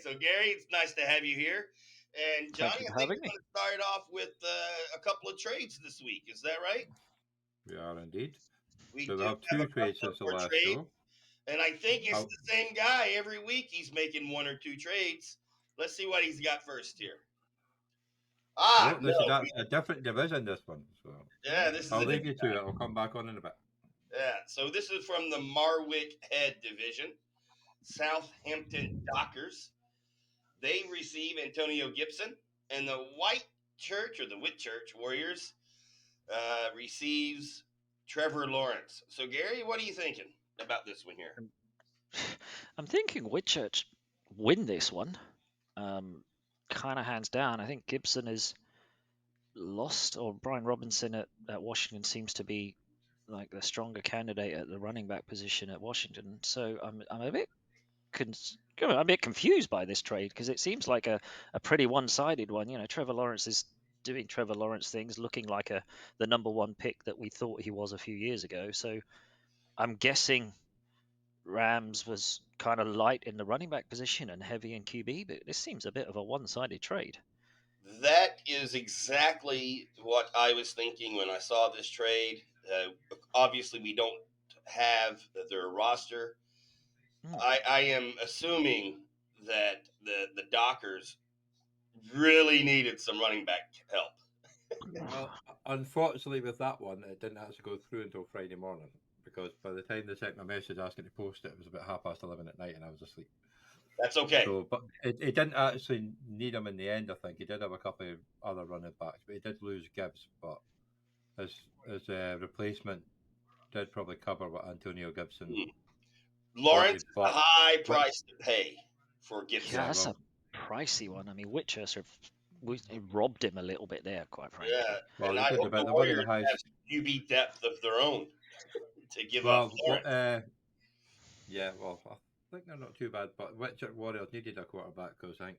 So, Gary, it's nice to have you here. And, Thank you Johnny, I for think having we're me. going to start off with a couple of trades this week. Is that right? We are indeed. We So we do have have a two trades couple of since the more last trades. show. And I think it's How, the same guy every week. He's making one or two trades. Let's see what he's got first here. no, No. this is a different division, this one. So Yeah, this is I'll a leave different. you to it. I'll come back on in a bit. Yeah, so this is from the Marwick Head Division, Southampton Dockers. They receive Antonio Gibson, and the White Church or the Whitchurch Warriors receives Trevor Lawrence. So, Gary, what are you thinking about this one here? I'm thinking Whitchurch win this one. Kind of hands down. I think Gibson is lost, or Brian Robinson at Washington seems to be like the stronger candidate at the running back position at Washington. So I'm a bit I'm a bit confused by this trade because it seems like a pretty one-sided one. Trevor Lawrence is doing Trevor Lawrence things, looking like the number one pick that we thought he was a few years ago. So I'm guessing Rams was kind of light in the running back position and heavy in QB, but this seems a bit of a one-sided trade. That is exactly what I was thinking when I saw this trade. Obviously, we don't have their roster. Hmm. I am assuming that the Dockers really needed some running back help. Well, unfortunately, with that one, it didn't actually go through until Friday morning because by the time they sent my message asking to post it, it was about 11:30 at night and I was asleep. That's okay. So, but it didn't actually need him in the end. I think he did have a couple of other running backs, but he did lose Gibbs. But his replacement did probably cover what Antonio Gibson Hmm. what Lawrence he is a bought. high Which price to pay for Yeah, Gibson. that's a well, pricey one. I mean, Whitchurch we robbed him a little bit there, quite Yeah, frankly. and he I did hope the about the one of Warriors the have highest. some QB depth of their own to give up Well, Lawrence. yeah, well, I think they're not too bad. But Richard Warriors needed a quarterback because I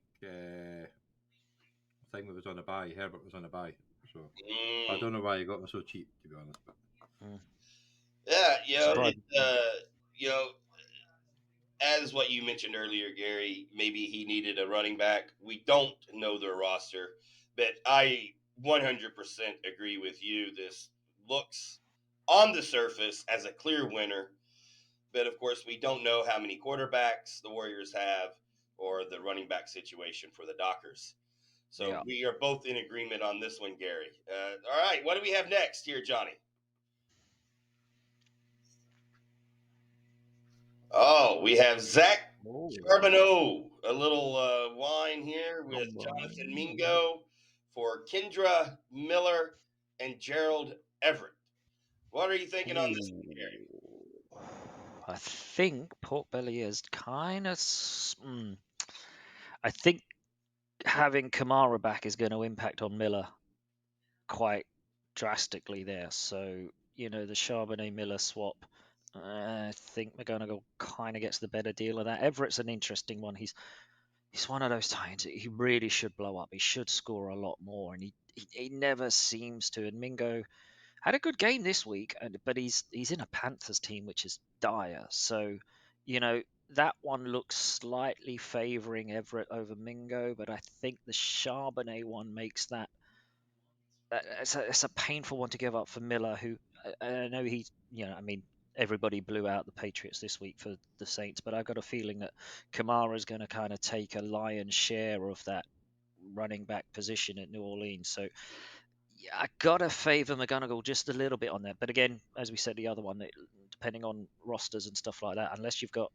think it was on a buy. Herbert was on a buy, so I Mm. don't know why he got them so cheap, to be honest. But Mm. Yeah, Surprised. you know, as what you mentioned earlier, Gary, maybe he needed a running back. We don't know their roster, but I 100% agree with you. This looks on the surface as a clear winner, but of course, we don't know how many quarterbacks the Warriors have or the running back situation for the Dockers. So Yeah. we are both in agreement on this one, Gary. All right, what do we have next here, Johnny? Oh, we have Zach Oh, Charbonneau, a little wine here with number Jonathan one. Mingo for Kendra Miller and Gerald Everett. What are you thinking on this one, Gary? Ooh. I think pork belly is kind of. I think having Kamara back is going to impact on Miller quite drastically there. So, the Charbonnet Miller swap, I think McGonagall kind of gets the better deal of that. Everett's an interesting one. He's one of those times he really should blow up. He should score a lot more, and he never seems to. And Mingo had a good game this week, but he's in a Panthers team which is dire. So, that one looks slightly favouring Everett over Mingo, but I think the Charbonnet one makes that it's a painful one to give up for Miller, who I know I mean, everybody blew out the Patriots this week for the Saints, but I've got a feeling that Kamara is going to kind of take a lion's share of that running back position at New Orleans. So yeah, I gotta favour McGonagall just a little bit on that. But again, as we said, the other one, depending on rosters and stuff like that, unless you've got,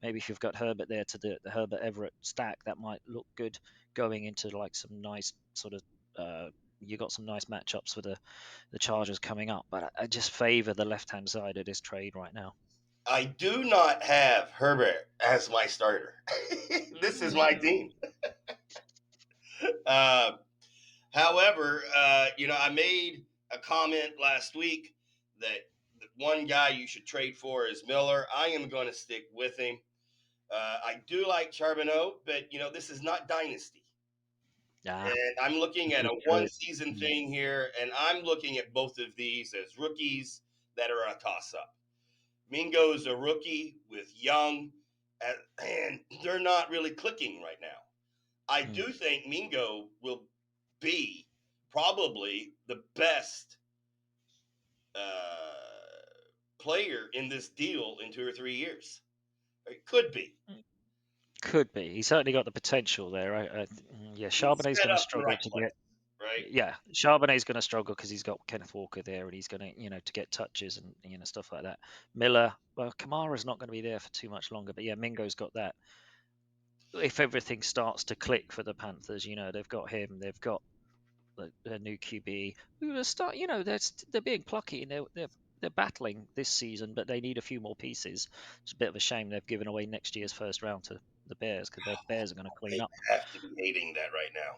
maybe if you've got Herbert there to the Herbert Everett stack, that might look good going into like some nice sort of. You got some nice matchups with the Chargers coming up, but I just favour the left hand side of this trade right now. I do not have Herbert as my starter. This is my team. Uh, However, I made a comment last week that the one guy you should trade for is Miller. I am going to stick with him. I do like Charbonneau, but this is not dynasty, Yeah, and I'm looking at good a one trade. season Mm. thing here, and I'm looking at both of these as rookies that are a toss up. Mingo's a rookie with Young. and they're not really clicking right now. I Mm. do think Mingo will be probably the best player in this deal in 2 or 3 years. It could be. Could be. He's certainly got the potential there. Yeah, He's Charbonnet's set going to up the struggle right to place, get. right? Yeah, Charbonnet's going to struggle because he's got Kenneth Walker there, and he's going to, to get touches and stuff like that. Miller, well, Kamara's not going to be there for too much longer, but yeah, Mingo's got that. If everything starts to click for the Panthers, they've got him, they've got the new QB who are start. They're being plucky and they're battling this season, but they need a few more pieces. It's a bit of a shame they've given away next year's first round to the Bears because the Bears are going to clean They up. have to be hating that right now.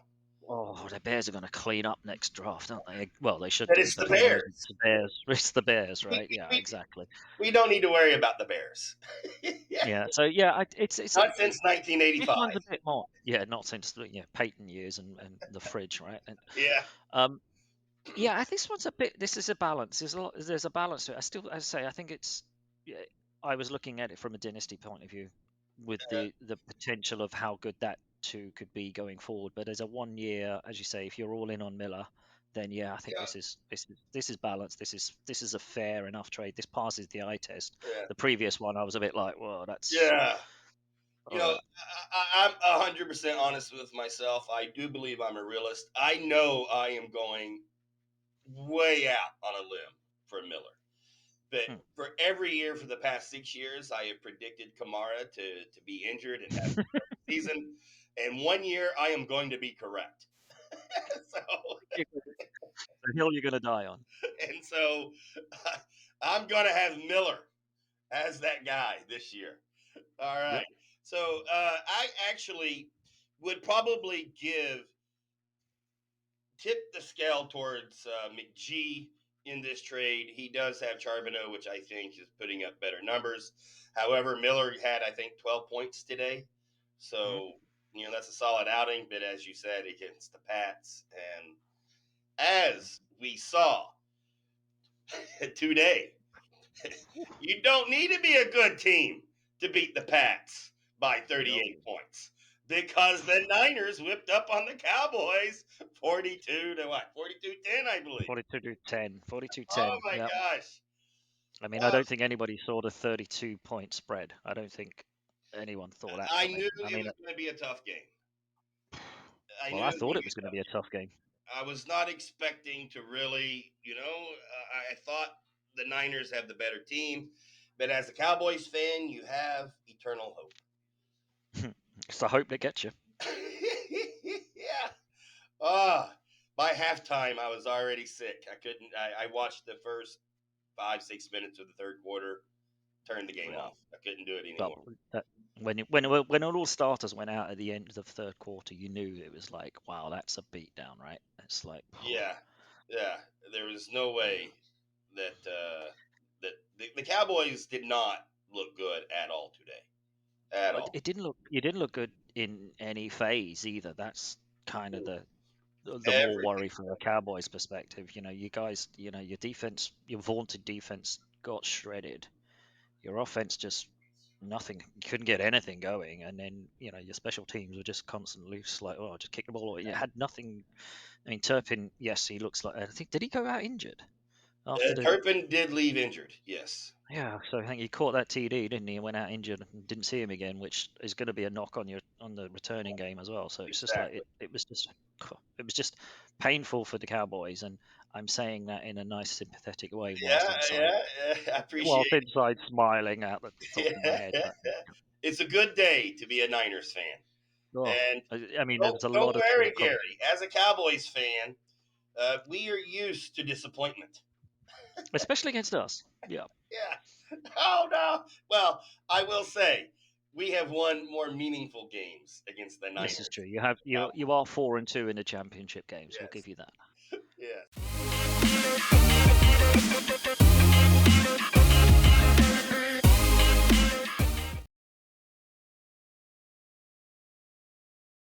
Oh, the Bears are going to clean up next draft, aren't they? Well, they should But do. it's But the who knows? Bears. It's the Bears. It's the Bears, right? Yeah, we- exactly. We don't need to worry about the Bears. Yeah. So yeah, it's Not since this one's 1985. a bit more. Yeah, not since the Peyton years and the fridge, right? And Yeah. yeah, this one's a bit. This is a balance. There's a balance to it. I still, as I say, I think it's. Yeah, I was looking at it from a dynasty point of view, with the potential of how good that two could be going forward. But as a 1 year, as you say, if you're all in on Miller, then yeah, I think Yeah. this is balanced. This is a fair enough trade. This passes the eye test. Yeah. The previous one, I was a bit like, well, that's Yeah. all right. I'm 100% honest with myself. I do believe I'm a realist. I know I am going way out on a limb for Miller. But for every year for the past 6 years, I have predicted Kamara to be injured and have a season. And 1 year, I am going to be correct. The hill you're going to die on. And so I'm going to have Miller as that guy this year. All right. Yep. So I actually would probably tip the scale towards McGee in this trade. He does have Charbonneau, which I think is putting up better numbers. However, Miller had, I think, 12 points today. So, that's a solid outing. But as you said, against the Pats. And as we saw today, you don't need to be a good team to beat the Pats by 38 points. Because the Niners whipped up on the Cowboys 42 to what? 42-10, I believe. 42-10. 42-10. Oh, my gosh. I mean, I don't think anybody saw the 32-point spread. I don't think anyone thought that. I knew it was going to be a tough game. I thought it was going to be a tough game. I was not expecting to really, I thought the Niners have the better team. But as a Cowboys fan, you have eternal hope. It's the hope that gets you. Yeah. By halftime, I was already sick. I watched the first 5-6 minutes of the third quarter, turned the game off. I couldn't do it anymore. When all starters went out at the end of the third quarter, you knew it was like, wow, that's a beatdown, right? It's like, yeah. There was no way that the Cowboys did not look good at all today. At all. It didn't look good in any phase either. That's kind of the more worry from a Cowboys perspective. You guys, your defense, your vaunted defense got shredded. Your offense just nothing. You couldn't get anything going, and then your special teams were just constantly just like, oh, just kick the ball. You had nothing. I mean, Turpin, yes, he looks like. I think did he go out injured? Turpin did leave injured. Yes. Yeah, so I think he caught that TD, didn't he? And went out injured and didn't see him again, which is going to be a knock on the returning game as well. So it's just like it was just painful for the Cowboys, and I'm saying that in a nice, sympathetic way. I appreciate. Whilst inside smiling out the top of my head. It's a good day to be a Niners fan. Oh, and I mean, there's a lot of. Don't worry, Gary. As a Cowboys fan, we are used to disappointment. Especially against us. Yeah. Yeah. Oh, no. Well, I will say, we have won more meaningful games against the Niners. This is true. You are 4-2 in the championship games. Yes. We'll give you that. Yeah.